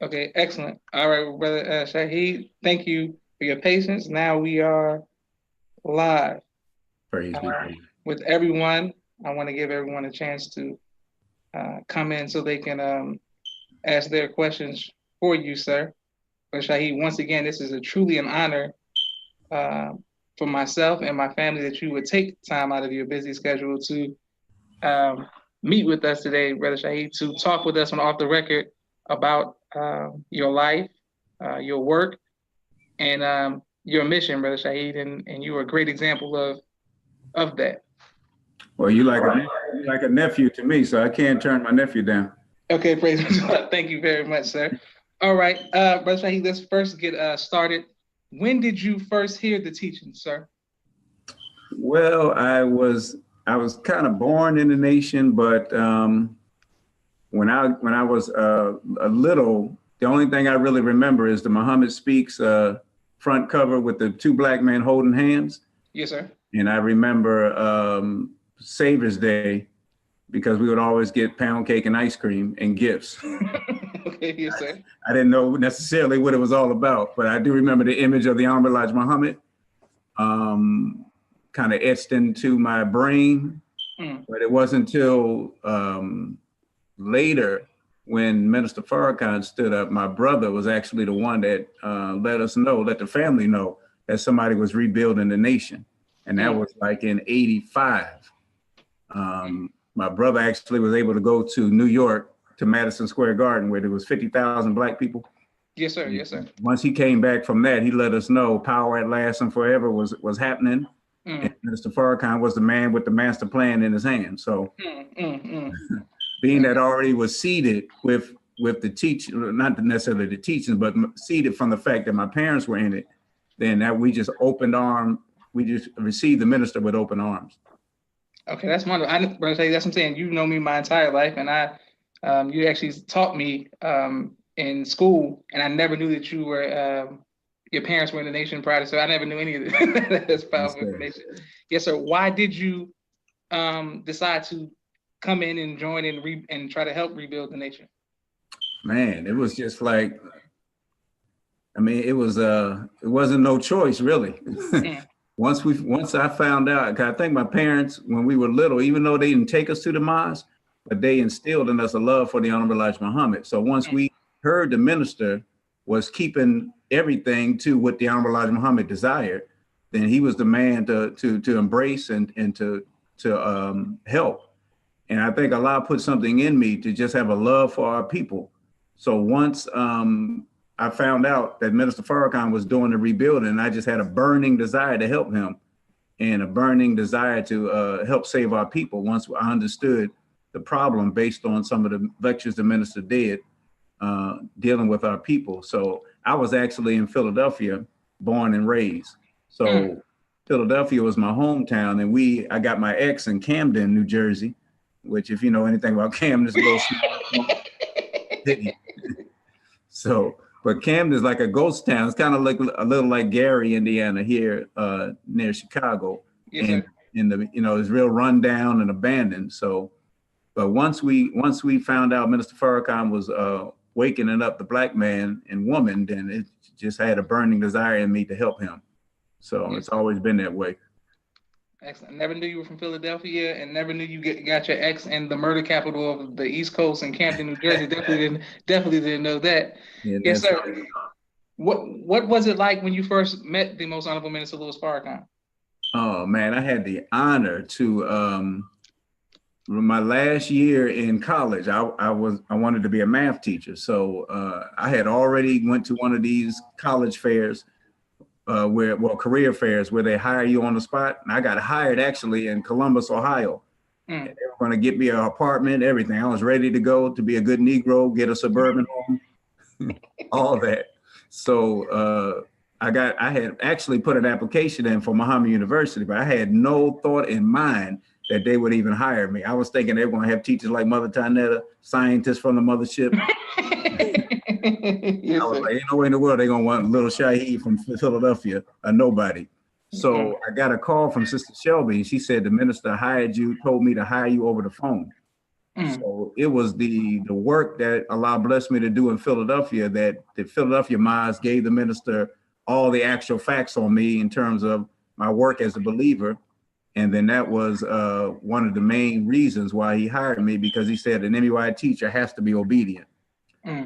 Okay, excellent. All right, well, brother Shahid, thank you for your patience. Now we are live Praise be to with everyone. I want to give everyone a chance to come in so they can ask their questions for you, sir. But Shahid, once again, this is a truly an honor uh, for myself and my family that you would take time out of your busy schedule to um, meet with us today, Brother Shahid, to talk with us on Off the Record about your life, your work, and your mission, Brother Shahid. And you are a great example of that. Well, you like a nephew to me, so I can't turn my nephew down. Okay, praise God. Thank you very much, sir. All right, Brother Shahid, let's first get started. When did you first hear the teaching, sir? Well, I was kind of born in the nation, but when I was a little, the only thing I really remember is the Muhammad Speaks front cover with the two black men holding hands, Yes, sir. and I remember Savior's Day because we would always get pound cake and ice cream and gifts. Okay, yes, sir. I didn't know necessarily what it was all about, but I do remember the image of the Honorable Elijah Muhammad kind of etched into my brain. Mm. But it wasn't until later when Minister Farrakhan stood up, my brother was actually the one that let the family know that somebody was rebuilding the nation. And that was like in 85. My brother actually was able to go to New York to Madison Square Garden where there was 50,000 black people. Yes, sir. Yes, sir. Once he came back from that, he let us know power at last and forever was happening. And Mr. Farrakhan was the man with the master plan in his hand. So being that already was seeded with the teach, not necessarily the teachings, but seeded from the fact that my parents were in it, then that we just we just received the minister with open arms. Okay, that's wonderful. Brother Shahid, that's what I'm saying. You know me my entire life, and you actually taught me in school, and I never knew that you were your parents were in the nation prior to, so I never knew any of this. That's powerful information. Yes, sir. Why did you decide to come in and join and try to help rebuild the nation? Man, it was just like, I mean, it wasn't no choice really. Once I found out, 'cause I think my parents, when we were little, even though they didn't take us to the mosque, but they instilled in us a love for the Honorable Elijah Muhammad. So once we heard the minister was keeping everything to what the Honorable Elijah Muhammad desired, then he was the man to embrace and to help. And I think Allah put something in me to just have a love for our people. So once I found out that Minister Farrakhan was doing the rebuilding, I just had a burning desire to help him and a burning desire to help save our people. Once I understood the problem based on some of the lectures the minister did dealing with our people. So I was actually in Philadelphia, born and raised. So Philadelphia was my hometown, and I got my ex in Camden, New Jersey, which if you know anything about Camden, is a little small city. So, but Camden is like a ghost town. It's kind of like a little like Gary, Indiana, here near Chicago. Yes, and sir. in the it's real run down and abandoned. So, but once we found out Minister Farrakhan was wakening up the black man and woman, then it just had a burning desire in me to help him. So it's always been that way. Excellent. Never knew you were from Philadelphia, and never knew you got your ex in the murder capital of the East Coast in Camden, New Jersey. Definitely didn't know that. Yeah, Yes, sir. What was it like when you first met the Most Honorable Minister Louis Farrakhan? Oh man, I had the honor to my last year in college. I wanted to be a math teacher, so I had already went to one of these college fairs career fairs where they hire you on the spot. And I got hired actually in Columbus, Ohio. And they were going to get me an apartment, everything. I was ready to go to be a good Negro, get a suburban home, all that. So I had actually put an application in for Muhammad University, but I had no thought in mind that they would even hire me. I was thinking they were going to have teachers like Mother Tanetta, scientists from the mothership. Yes, I was sir. like, ain't no way in the world they're gonna want little Shahid from Philadelphia or nobody. So I got a call from Sister Shelby, and she said the minister told me to hire you over the phone. So it was the work that Allah blessed me to do in Philadelphia, that the Philadelphia Mosque gave the minister all the actual facts on me in terms of my work as a believer. And then that was one of the main reasons why he hired me, because he said an MUI teacher has to be obedient.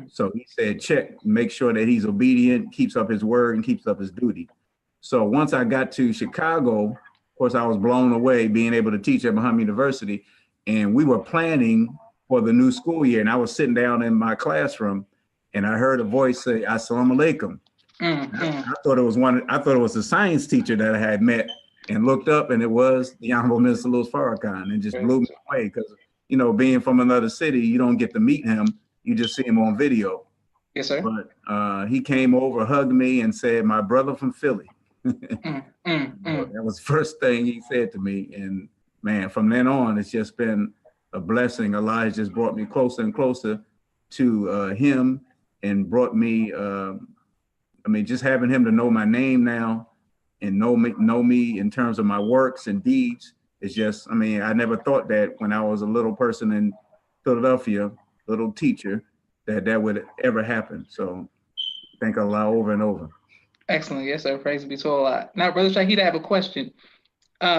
So he said, check, make sure that he's obedient, keeps up his word, and keeps up his duty. So once I got to Chicago, of course, I was blown away being able to teach at Muhammad University. And we were planning for the new school year. And I was sitting down in my classroom and I heard a voice say, Assalamu alaikum. I thought it was the science teacher that I had met, and looked up, and it was the Honorable Minister Louis Farrakhan, and just blew me away, because, you know, being from another city, you don't get to meet him. You just see him on video. Yes, sir. But he came over, hugged me, and said, "My brother from Philly." That was the first thing he said to me. And man, from then on, it's just been a blessing. Allah has just brought me closer and closer to him, and brought me, just having him to know my name now, and know me in terms of my works and deeds. It's just, I never thought that when I was a little person in Philadelphia, little teacher, that would ever happen. So thank Allah over and over. Excellent. Yes, sir. Praise be to Allah. Now, Brother Shahid, I have a question.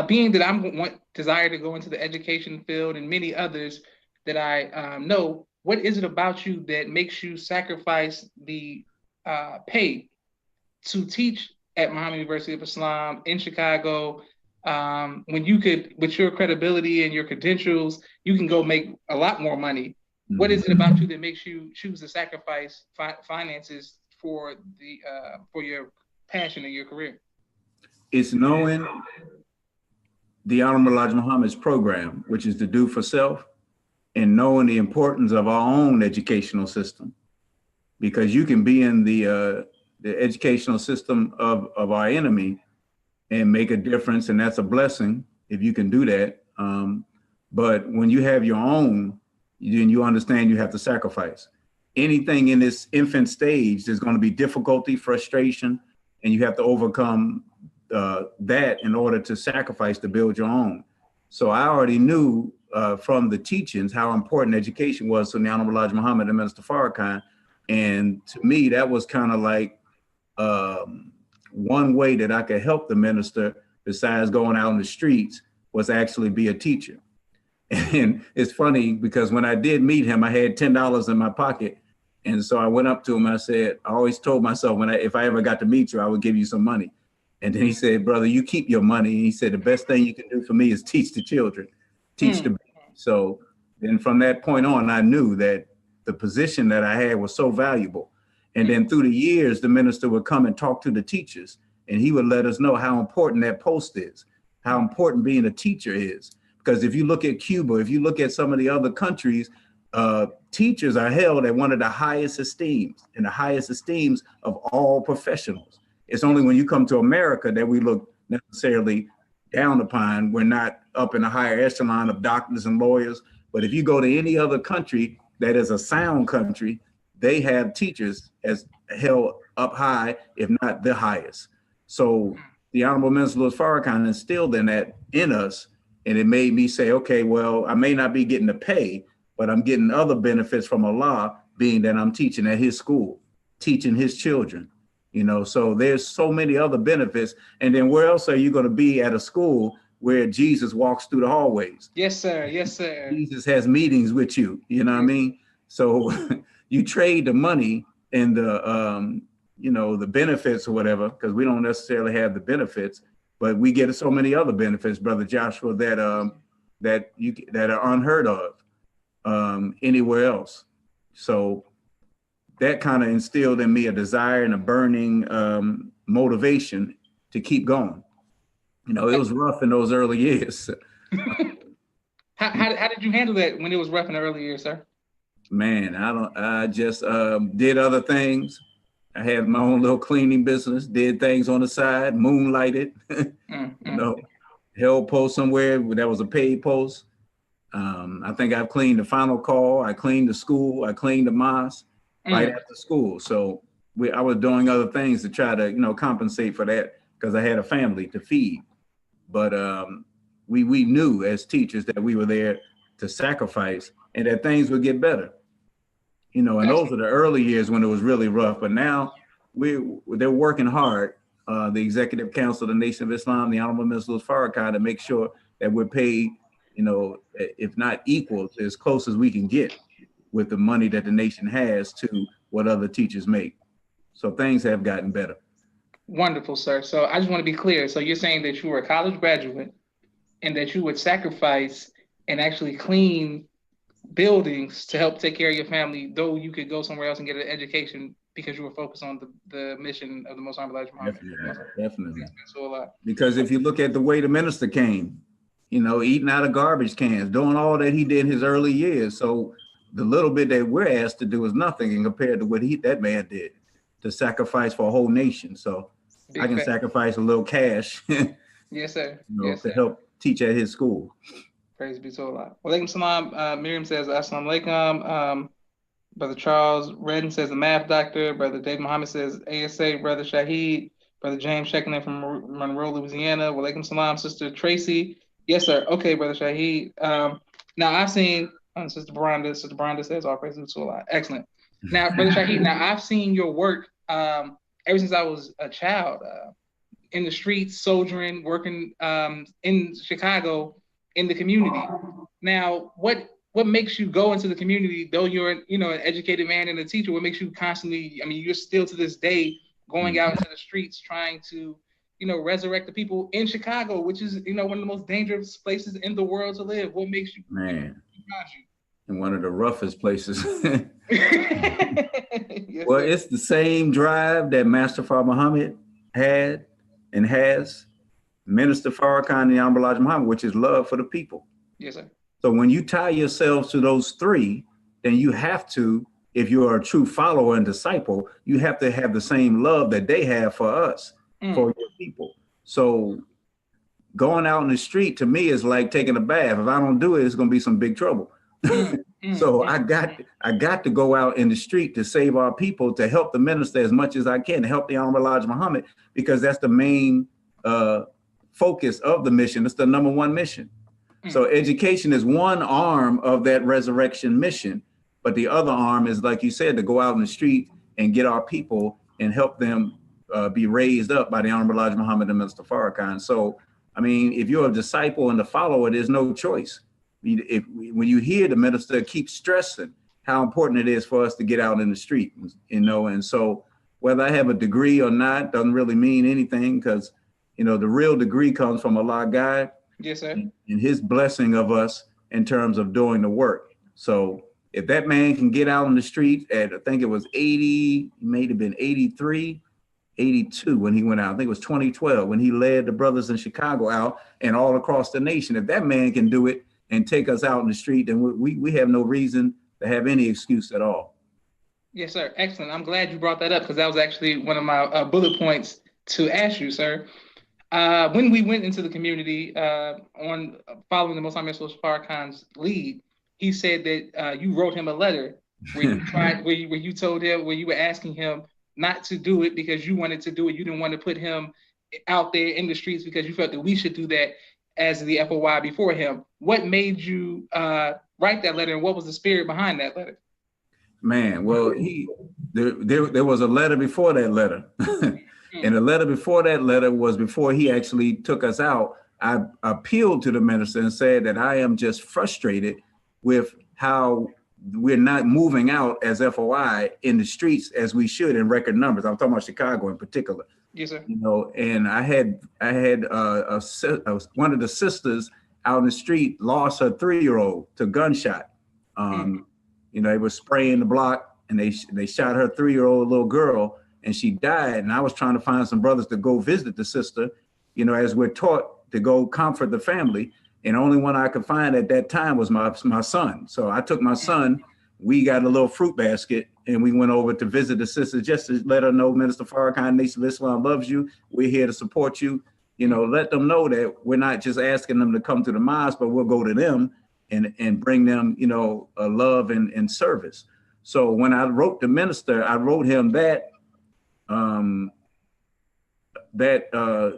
Being that I desire to go into the education field, and many others that I know, what is it about you that makes you sacrifice the pay to teach at Muhammad University of Islam in Chicago, when you could, with your credibility and your credentials, you can go make a lot more money? What is it about you that makes you choose to sacrifice finances for your passion and your career? It's knowing the Honorable Elijah Muhammad's program, which is to do for self, and knowing the importance of our own educational system, because you can be in the educational system of our enemy and make a difference, and that's a blessing if you can do that. But when you have your own, then you understand you have to sacrifice. Anything in this infant stage, there's going to be difficulty, frustration, and you have to overcome that in order to sacrifice to build your own. So I already knew from the teachings how important education was to the Honorable Elijah Muhammad and Minister Farrakhan. And to me, that was kind of like one way that I could help the minister, besides going out in the streets, was actually be a teacher. And it's funny, because when I did meet him, I had $10 in my pocket. And so I went up to him. I said, I always told myself, if I ever got to meet you, I would give you some money. And then he said, brother, you keep your money. And he said, the best thing you can do for me is teach the children, teach the babies. So then from that point on, I knew that the position that I had was so valuable. And then through the years, the minister would come and talk to the teachers, and he would let us know how important that post is, how important being a teacher is. Because if you look at Cuba, if you look at some of the other countries, teachers are held at one of the highest esteems, and the highest esteems of all professionals. It's only when you come to America that we look necessarily down upon. We're not up in a higher echelon of doctors and lawyers. But if you go to any other country that is a sound country, they have teachers as held up high, if not the highest. So the Honorable Minister Louis Farrakhan instilled in us, and it made me say, okay, well, I may not be getting the pay, but I'm getting other benefits from Allah, being that I'm teaching at his school, teaching his children. So there's so many other benefits. And then where else are you going to be at a school where Jesus walks through the hallways? Yes, sir. Yes, sir. Jesus has meetings with you. You know what I mean? So you trade the money and the benefits or whatever, because we don't necessarily have the benefits, but we get so many other benefits, Brother Joshua, that are unheard of anywhere else. So that kind of instilled in me a desire and a burning motivation to keep going. It was rough in those early years. How did you handle that when it was rough in the early years, sir? Man, I just did other things. I had my own little cleaning business, did things on the side, moonlighted, held post somewhere that was a paid post. I think I've cleaned the Final Call, I cleaned the school, I cleaned the mosque right after school. So I was doing other things to try to, compensate for that, because I had a family to feed. But we knew as teachers that we were there to sacrifice, and that things would get better. You know, and those are the early years when it was really rough. But now they're working hard. The Executive Council of the Nation of Islam, the Honorable Minister Farrakhan, to make sure that we're paid, you know, if not equal, as close as we can get with the money that the nation has to what other teachers make. So things have gotten better. Wonderful, sir. So I just want to be clear. So you're saying that you were a college graduate and that you would sacrifice and actually clean buildings to help take care of your family, though you could go somewhere else and get an education because you were focused on the mission of the Most Honorable Elijah Muhammad. Definitely. Because if you look at the way the minister came, you know, eating out of garbage cans, doing all that he did in his early years. So the little bit that we're asked to do is nothing in compared to what that man did to sacrifice for a whole nation. So I can sacrifice a little cash yes, sir. You know, to help teach at his school. Praise be to Allah. Walaikum salam. Miriam says, Assalamu alaikum. Brother Charles Redden says, the math doctor. Brother Dave Muhammad says, ASA. Brother Shahid. Brother James checking in from Monroe, Louisiana. Walaikum salam. Sister Tracy. Yes, sir. Okay, Brother Shahid. Now, I've seen, Sister Baranda says, all praise be to Allah. Excellent. Now, Brother Shahid, now I've seen your work ever since I was a child, in the streets, soldiering, working in Chicago, in the community. Now, what makes you go into the community, though you're an educated man and a teacher, what makes you constantly, I mean, you're still to this day going out into the streets trying to, resurrect the people in Chicago, which is, one of the most dangerous places in the world to live. What makes you? Man, in one of the roughest places. Yes, well, sir. It's the same drive that Master Farrakhan Muhammad had and has, Minister Farrakhan and the Honorable Elijah Muhammad, which is love for the people. Yes, sir. So when you tie yourselves to those three, then you have to, if you're a true follower and disciple, you have to have the same love that they have for us, for your people. So going out in the street to me is like taking a bath. If I don't do it, it's going to be some big trouble. So I got to go out in the street to save our people, to help the minister as much as I can, to help the Honorable Elijah Muhammad, because that's the main focus of the mission. It's the number one mission. So education is one arm of that resurrection mission, but the other arm is, like you said, to go out in the street and get our people and help them be raised up by the Honorable Elijah Muhammad and Minister Farrakhan. So, I mean, if you're a disciple and a follower, there's no choice. When you hear the minister keep stressing how important it is for us to get out in the street, and so whether I have a degree or not doesn't really mean anything, because, the real degree comes from Allah God. Yes, sir. And his blessing of us in terms of doing the work. So if that man can get out on the street at, I think it was 80, may have been 83, 82 when he went out. I think it was 2012 when he led the brothers in Chicago out and all across the nation. If that man can do it and take us out in the street, then we have no reason to have any excuse at all. Yes, sir. Excellent. I'm glad you brought that up, because that was actually one of my bullet points to ask you, sir. When we went into the community on following the Most Honorable Farrakhan's lead, he said that you wrote him a letter where you tried, where you told him, where you were asking him not to do it because you wanted to do it. You didn't want to put him out there in the streets because you felt that we should do that as the FOI before him. What made you write that letter, and what was the spirit behind that letter? Man, well, there was a letter before that letter. And the letter before that letter was before he actually took us out. I appealed to the minister and said that I am just frustrated with how we're not moving out as FOI in the streets as we should in record numbers. I'm talking about Chicago in particular. Yes, sir. And I had one of the sisters out in the street lost her 3-year-old to gunshot. They were spraying the block and they shot her 3-year-old little girl, and she died. And I was trying to find some brothers to go visit the sister, as we're taught to go comfort the family. And the only one I could find at that time was my son. So I took my son, we got a little fruit basket, and we went over to visit the sister just to let her know Minister Farrakhan, Nation of Islam loves you. We're here to support you. Let them know that we're not just asking them to come to the mosque, but we'll go to them and bring them, a love and service. So when I wrote the minister, I wrote him that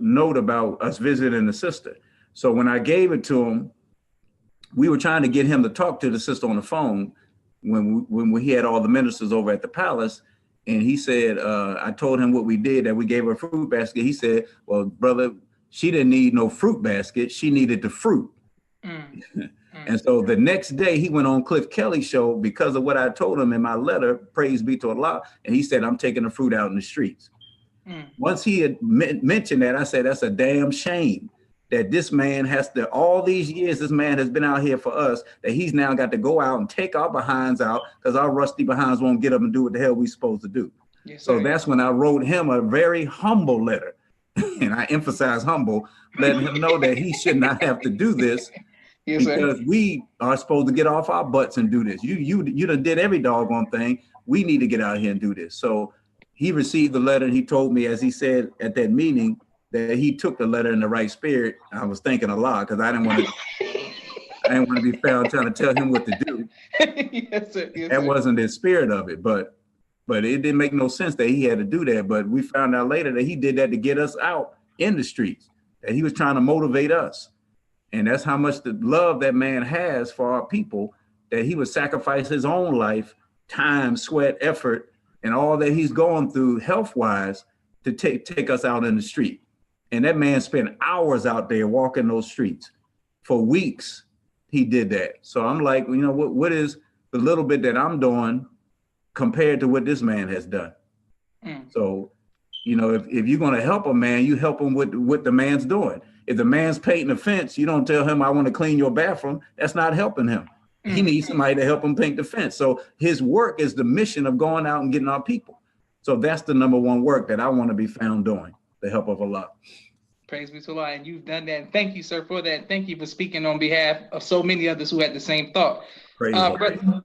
note about us visiting the sister. So when I gave it to him, we were trying to get him to talk to the sister on the phone when he had all the ministers over at the palace. And he said, I told him what we did, that we gave her a fruit basket. He said, well, brother, she didn't need no fruit basket. She needed the fruit. And so the next day he went on Cliff Kelly's show because of what I told him in my letter, praise be to Allah. And he said, I'm taking the fruit out in the streets. Once he had mentioned that, I said, that's a damn shame that this man has to, all these years, this man has been out here for us, that he's now got to go out and take our behinds out because our rusty behinds won't get up and do what the hell we supposed to do. Yes, so that's when I wrote him a very humble letter. And I emphasize humble, letting him know that he should not have to do this. Yes, because we are supposed to get off our butts and do this. You done did every doggone thing. We need to get out here and do this. So he received the letter and he told me, as he said at that meeting, that he took the letter in the right spirit. I was thinking a lot because I didn't want to be found trying to tell him what to do. Yes, sir. Yes, that wasn't the spirit of it, but it didn't make no sense that he had to do that. But we found out later that he did that to get us out in the streets, that he was trying to motivate us. And that's how much the love that man has for our people, that he would sacrifice his own life, time, sweat, effort, and all that he's going through health-wise to take us out in the street. And that man spent hours out there walking those streets. For weeks, he did that. So I'm like, you know, what is the little bit that I'm doing compared to what this man has done? So, you know, if you're going to help a man, you help him with what the man's doing. If the man's painting a fence, you don't tell him, I want to clean your bathroom. That's not helping him. He needs somebody to help him paint the fence. So his work is the mission of going out and getting our people. So that's the number one work that I want to be found doing, the help of Allah. Praise be to Allah, and you've done that. And thank you, sir, for that. Thank you for speaking on behalf of so many others who had the same thought.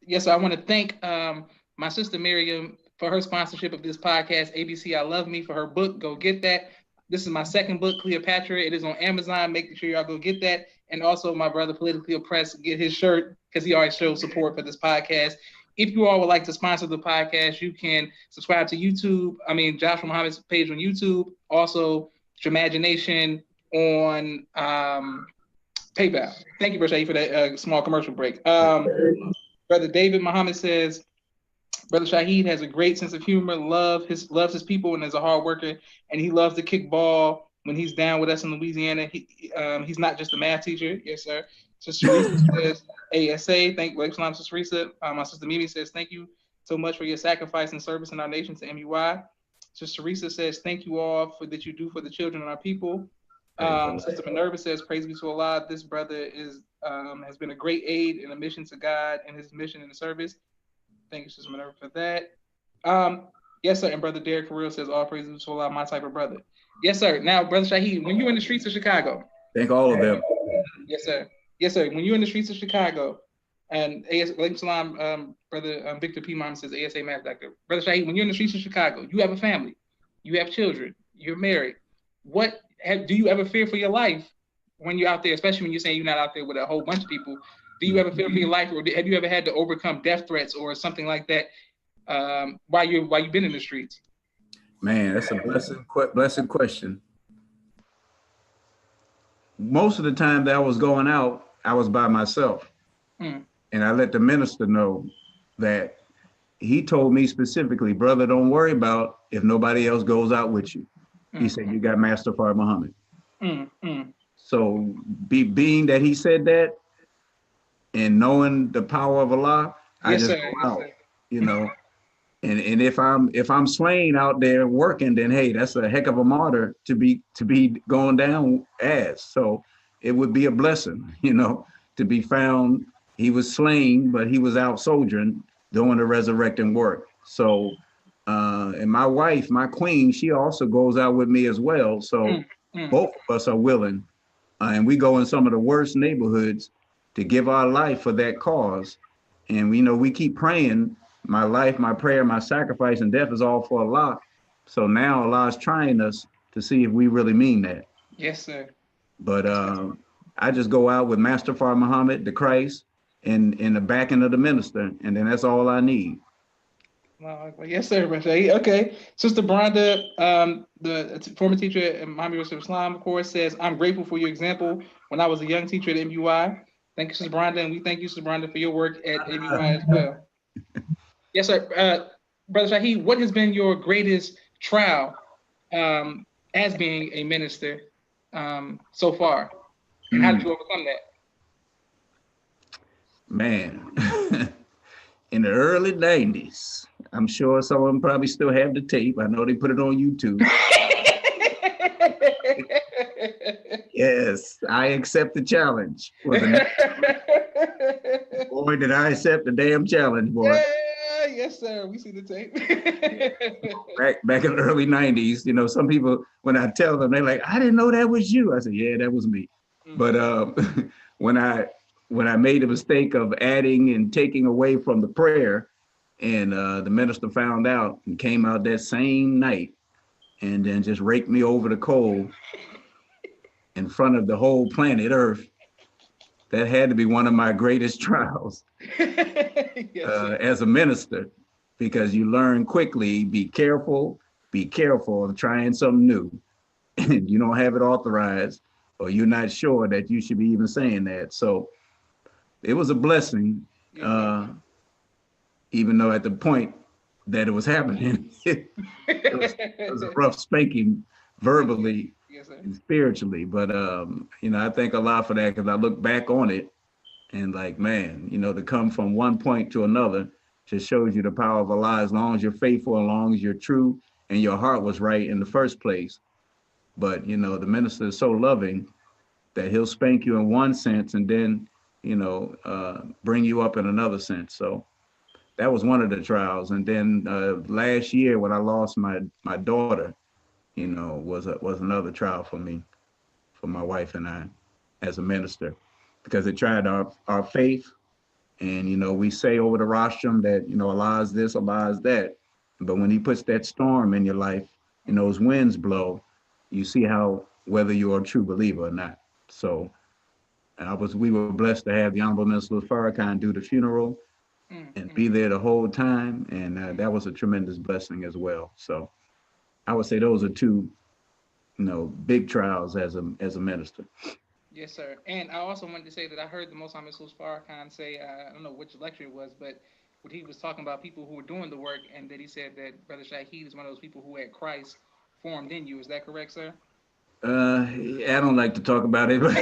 Yes, I want to thank my sister Miriam for her sponsorship of this podcast, ABC I Love Me, for her book. Go get that. This is my second book, Cleopatra. It is on Amazon. Make sure y'all go get that. And also my brother, Politically Oppressed, get his shirt because he always shows support for this podcast. If you all would like to sponsor the podcast, you can subscribe to Joshua Muhammad's page on YouTube. Also, Imagination on PayPal. Thank you, Shahid, for that small commercial break. Brother David Muhammad says, Brother Shahid has a great sense of humor, loves his people, and is a hard worker, and he loves to kick ball when he's down with us in Louisiana. He's not just a math teacher. Yes, sir. Sister Teresa says, ASA, thank you, Islam, Sister Teresa. My sister Mimi says, thank you so much for your sacrifice and service in our nation to MUI. Sister Teresa says, thank you all for that you do for the children and our people. Sister Minerva says, praise be to Allah. This brother has been a great aid in a mission to God and his mission in the service. Thank you, Sister Minerva, for that. Yes, sir. And Brother Derek Carrillo says, all praises to Allah, my type of brother. Yes, sir. Now, Brother Shahid, when you're in the streets of Chicago. Thank all of them. Yes, sir. Yes, sir. When you're in the streets of Chicago, and Brother Victor P. Mom says, ASA Math Doctor. Brother Shahid, when you're in the streets of Chicago, you have a family, you have children, you're married. Do you ever fear for your life when you're out there, especially when you're saying you're not out there with a whole bunch of people? Do you ever fear for your life, or have you ever had to overcome death threats or something like that while you've been in the streets? Man, that's a blessed question. Most of the time that I was going out, I was by myself. And I let the minister know that he told me specifically, brother, don't worry about if nobody else goes out with you. He said, you got Master Farrakhan Muhammad. So being that he said that, and knowing the power of Allah, I just go out, you know. And if I'm slain out there working, then hey, that's a heck of a martyr to be going down as. So it would be a blessing, you know, to be found. He was slain, but he was out soldiering, doing the resurrecting work. So and my wife, my queen, she also goes out with me as well. So both of us are willing, and we go in some of the worst neighborhoods to give our life for that cause. And we keep praying. My life, my prayer, my sacrifice and death is all for Allah. So now Allah is trying us to see if we really mean that. Yes, sir. But I just go out with Master Farrakhan Muhammad, the Christ, and the backing of the minister, and then that's all I need. Well, yes, sir. Okay. Sister Branda, the former teacher at Miami University of Islam, of course, says, I'm grateful for your example when I was a young teacher at MUI. Thank you, Sister Brenda, and we thank you, Sister Brenda, for your work at ABY as well. Yes, sir. Brother Shahid, what has been your greatest trial as being a minister so far? And how did you overcome that? Man, in the early 90s, I'm sure some of them probably still have the tape. I know they put it on YouTube. Yes, I accept the challenge. Boy, did I accept the damn challenge, boy. Yeah, yes, sir. We see the tape. back in the early 90s, you know, some people, when I tell them, they're like, I didn't know that was you. I said, yeah, that was me. But when I made the mistake of adding and taking away from the prayer, and the minister found out and came out that same night and then just raked me over the coal in front of the whole planet Earth, that had to be one of my greatest trials as a minister, because you learn quickly, be careful of trying something new. And you don't have it authorized, or you're not sure that you should be even saying that. So it was a blessing, even though at the point that it was happening, it was a rough spanking verbally and spiritually. But, you know, I thank Allah for that, because I look back on it and like, man, you know, to come from one point to another just shows you the power of Allah, as long as you're faithful, as long as you're true and your heart was right in the first place. But, you know, the minister is so loving that he'll spank you in one sense and then, you know, bring you up in another sense. So that was one of the trials. And then last year when I lost my daughter, you know, was another trial for me, for my wife and I as a minister, because it tried our faith. And, you know, we say over the rostrum that, you know, Allah is this, Allah is that. But when he puts that storm in your life and those winds blow, you see how, whether you're a true believer or not. So we were blessed to have the Honorable Minister Farrakhan do the funeral and be there the whole time. And that was a tremendous blessing as well. So I would say those are two, you know, big trials as a minister. Yes, sir. And I also wanted to say that I heard the Most High Mr. Farrakhan say, I don't know which lecture it was, but when he was talking about people who were doing the work, and that he said that Brother Shahid is one of those people who had Christ formed in you. Is that correct, sir? I don't like to talk about it, but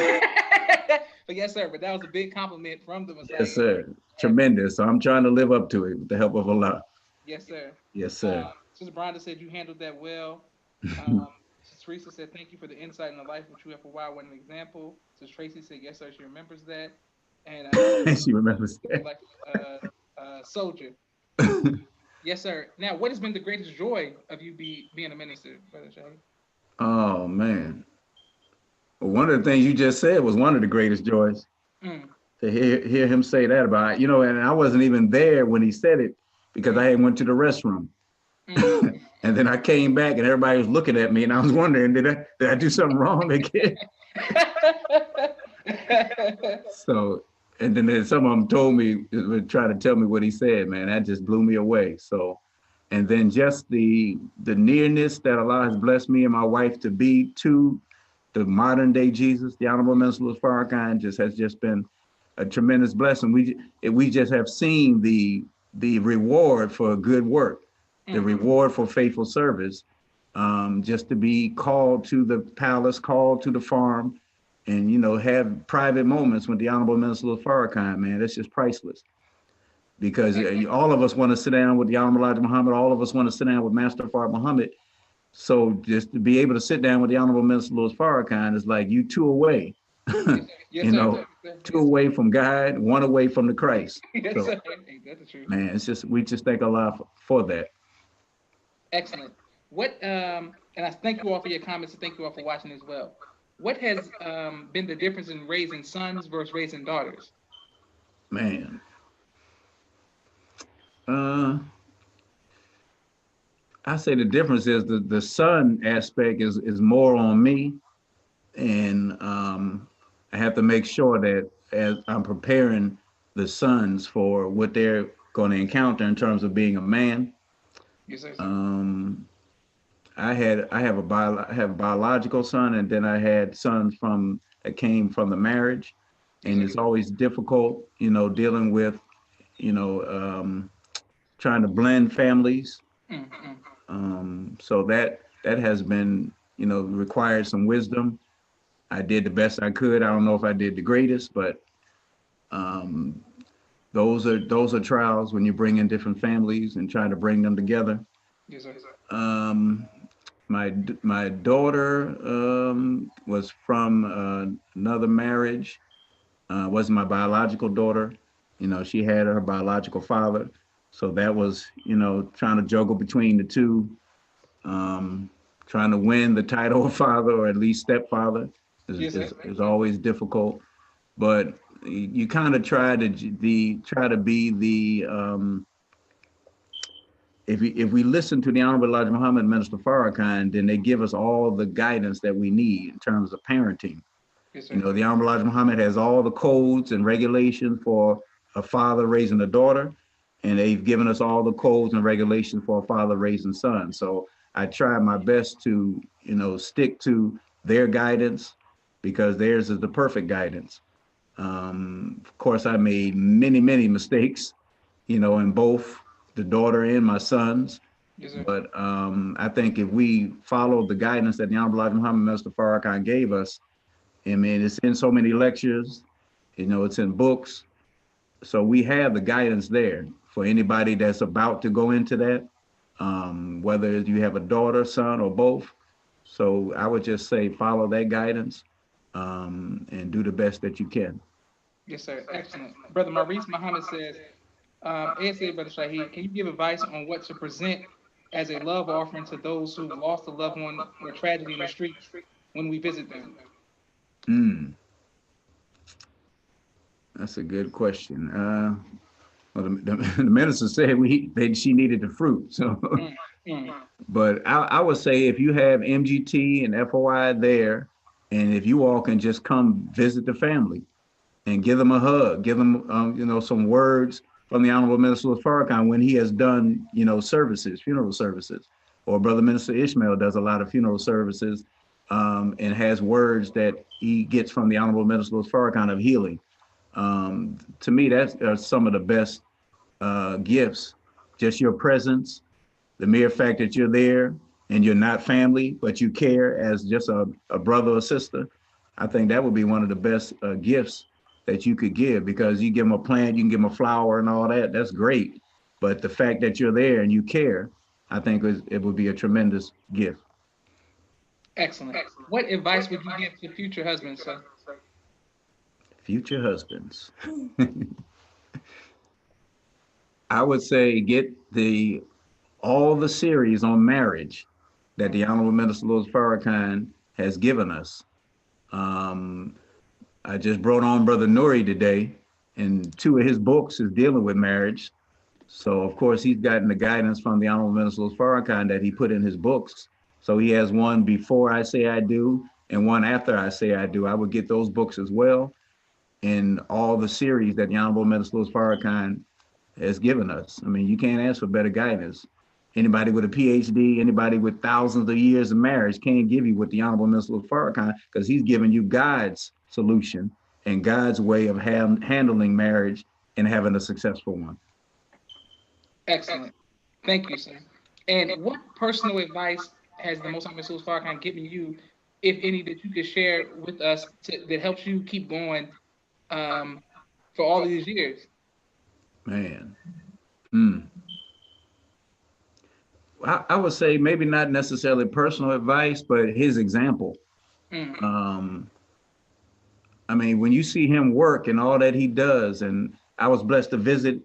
but yes, sir. But that was a big compliment from the Messiah. Yes, sir. Tremendous. So I'm trying to live up to it with the help of Allah. Yes, sir. Yes, sir. Sister Brenda said you handled that well. Sister Teresa said, thank you for the insight in the life which you have for why what an example. Sister Tracy said, yes, sir, she remembers that. And she remembers that. Like soldier. Yes, sir. Now, what has been the greatest joy of you being a minister, Brother Shahid? Oh, man. Well, one of the things you just said was one of the greatest joys. To hear him say that about, you know, and I wasn't even there when he said it, because I had went to the restroom. And then I came back and everybody was looking at me, and I was wondering, did I do something wrong again? So, and then some of them told me, would try to tell me what he said, man. That just blew me away. So, and then just the nearness that Allah has blessed me and my wife to be to the modern day Jesus, the Honorable Minister Farrakhan, has just been a tremendous blessing. We just have seen the reward for good work, the reward for faithful service, just to be called to the palace, called to the farm, and, you know, have private moments with the Honorable Minister Farrakhan, man. That's just priceless. Because all of us want to sit down with the Honorable Elijah Muhammad, all of us want to sit down with Master Fard Muhammad. So just to be able to sit down with the Honorable Minister Louis Farrakhan is like you two away. You know, two away from God, one away from the Christ. So, that's the truth. Man, it's just, we just thank Allah for that. Excellent. What and I thank you all for your comments, and thank you all for watching as well. What has been the difference in raising sons versus raising daughters? Man. I say the difference is the son aspect is more on me, and I have to make sure that as I'm preparing the sons for what they're going to encounter in terms of being a man. Yes, sir. I have a biological son, and then I had sons that came from the marriage. Yes, and sir. it's always difficult, dealing with, you know, trying to blend families. Mm-hmm. So that has been, required some wisdom. I did the best I could. I don't know if I did the greatest, but um, those are trials when you bring in different families and try to bring them together. Yes, sir. Um, my daughter was from another marriage. Wasn't my biological daughter. She had her biological father, so that was trying to juggle between the two, um, trying to win the title of father or at least stepfather is Yes, sir. is, is always difficult. But you kind of try to be the if we listen to the Honorable Elijah Muhammad and Minister Farrakhan, then they give us all the guidance that we need in terms of parenting. Yes, sir. The Honorable Elijah Muhammad has all the codes and regulations for a father raising a daughter, and they've given us all the codes and regulations for a father raising sons. So I try my best to, stick to their guidance because theirs is the perfect guidance. Of course, I made many, many mistakes, in both the daughter and my sons. Yes, sir. But I think if we follow the guidance that the Honorable Elijah Muhammad Minister Farrakhan gave us, I mean, it's in so many lectures, it's in books. So we have the guidance there for anybody that's about to go into that, whether you have a daughter, son, or both. So I would just say follow that guidance and do the best that you can. Yes, sir. Excellent. Brother Maurice Muhammad says, ASA, Brother Shahid, can you give advice on what to present as a love offering to those who've lost a loved one or tragedy in the streets when we visit them? Mm, that's a good question. Well, the minister said she needed the fruit. So, Mm, mm. but I would say if you have MGT and FOI there, and if you all can just come visit the family, and give them a hug, give them, some words from the Honorable Minister Farrakhan when he has done, services, funeral services, or Brother Minister Ishmael does a lot of funeral services, and has words that he gets from the Honorable Minister Farrakhan of healing. To me, that's some of the best gifts. Just your presence, the mere fact that you're there and you're not family, but you care as just a brother or sister. I think that would be one of the best gifts that you could give, because you give them a plant, you can give them a flower and all that. That's great. But the fact that you're there and you care, I think it would be a tremendous gift. Excellent. What advice would you give to future husbands, sir? Future husbands. I would say get all the series on marriage that the Honorable Minister Louis Farrakhan has given us. Um, I just brought on Brother Nuri today, and two of his books is dealing with marriage. So of course he's gotten the guidance from the Honorable Minister Louis Farrakhan that he put in his books. So he has one before I say I do and one after I say I do. I would get those books as well, and all the series that the Honorable Minister Louis Farrakhan has given us. I mean, you can't ask for better guidance. Anybody with a PhD, anybody with thousands of years of marriage can't give you what the Honorable Minister Farrakhan, because he's giving you God's solution and God's way of handling marriage and having a successful one. Excellent. Thank you, sir. And what personal advice has the Most High Messiah Farrakhan given you, if any, that you could share with us that helps you keep going um, for all of these years? Man. Hmm. I would say maybe not necessarily personal advice, but his example. Mm, Um, I mean, when you see him work and all that he does, and I was blessed to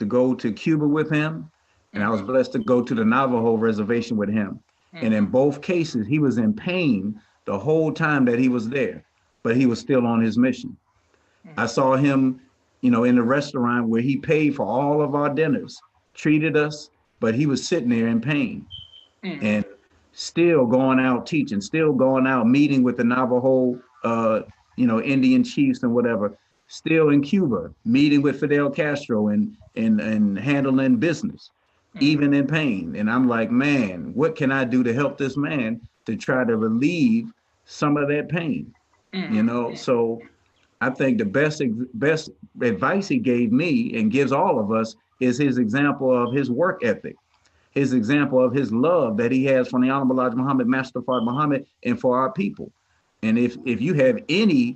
go to Cuba with him, and I was mm, blessed to go to the Navajo reservation with him. And in mm, both cases, he was in pain the whole time that he was there, but he was still on his mission. I mm, saw him, in the restaurant where he paid for all of our dinners, treated us, but he was sitting there in pain mm, and still going out teaching, still going out meeting with the Navajo, Indian chiefs and whatever, still in Cuba, meeting with Fidel Castro and handling business, mm, even in pain. And I'm like, man, what can I do to help this man to try to relieve some of that pain? mm, So I think the best advice he gave me and gives all of us is his example of his work ethic, his example of his love that he has for the Honorable Elijah Muhammad, Master Fard Muhammad, and for our people. And if you have any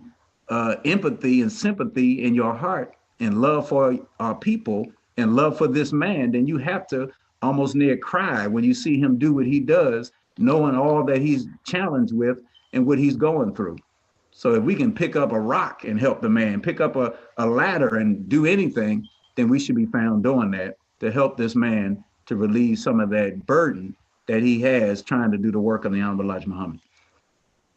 empathy and sympathy in your heart and love for our people and love for this man, then you have to almost near cry when you see him do what he does, knowing all that he's challenged with and what he's going through. So if we can pick up a rock and help the man, pick up a ladder and do anything, then we should be found doing that to help this man to relieve some of that burden that he has trying to do the work of the Honorable Elijah Muhammad.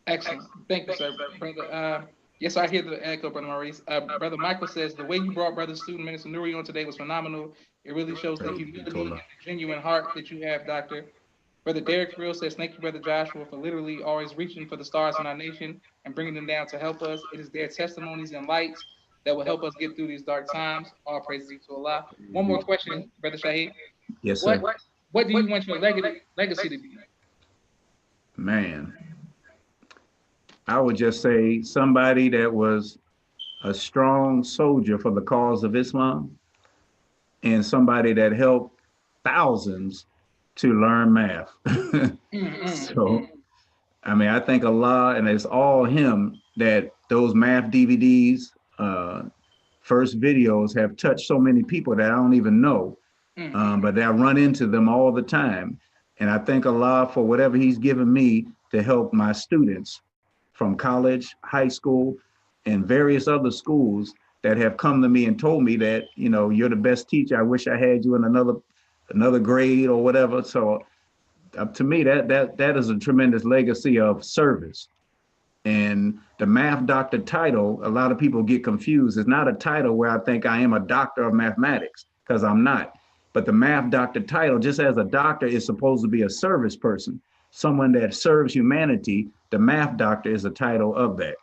Excellent. Thank you, sir. Brother, yes, I hear the echo, Brother Maurice. Brother Michael says, the way you brought Brother Student Minister Nuri on today was phenomenal. It really shows the humility and the genuine heart that you have, Doctor. Brother Derek Frill says, thank you, Brother Joshua, for literally always reaching for the stars in our nation and bringing them down to help us. It is their testimonies and lights that will help us get through these dark times. All praises to Allah. One more question, Brother Shahid. Yes, sir. What do you want your legacy to be? Man, I would just say somebody that was a strong soldier for the cause of Islam and somebody that helped thousands to learn math. So, I mean, I think Allah, and it's all him that those math DVDs, first videos have touched so many people that I don't even know, but I run into them all the time. And I thank Allah for whatever he's given me to help my students from college, high school, and various other schools that have come to me and told me that, you know, you're the best teacher. I wish I had you in another grade or whatever. So to me, that is a tremendous legacy of service. And the math doctor title, a lot of people get confused. It's not a title where I think I am a doctor of mathematics, because I'm not. But the math doctor title, just as a doctor is supposed to be a service person, someone that serves humanity, the math doctor is a title of that.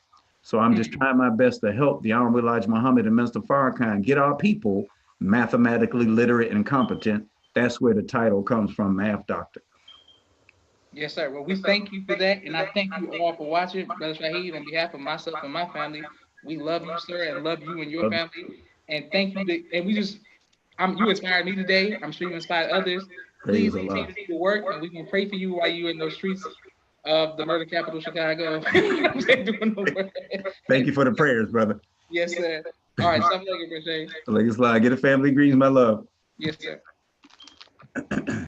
So I'm just trying my best to help the Honorable Elijah Muhammad and Mr. Farrakhan get our people mathematically literate and competent. That's where the title comes from, math doctor. Yes, sir. Well, we thank you for that, and I thank you all for watching. Brother Shahid, on behalf of myself and my family, we love you, sir, and love you and your family. And thank you. You inspired me today. I'm sure you inspired others. Please continue to do the work, and we can pray for you while you're in those streets of the murder capital, Chicago. Doing the work. Thank you for the prayers, brother. Yes, sir. All right, something like it, Brother Shahid. Get a family greetings, my love. Yes, sir.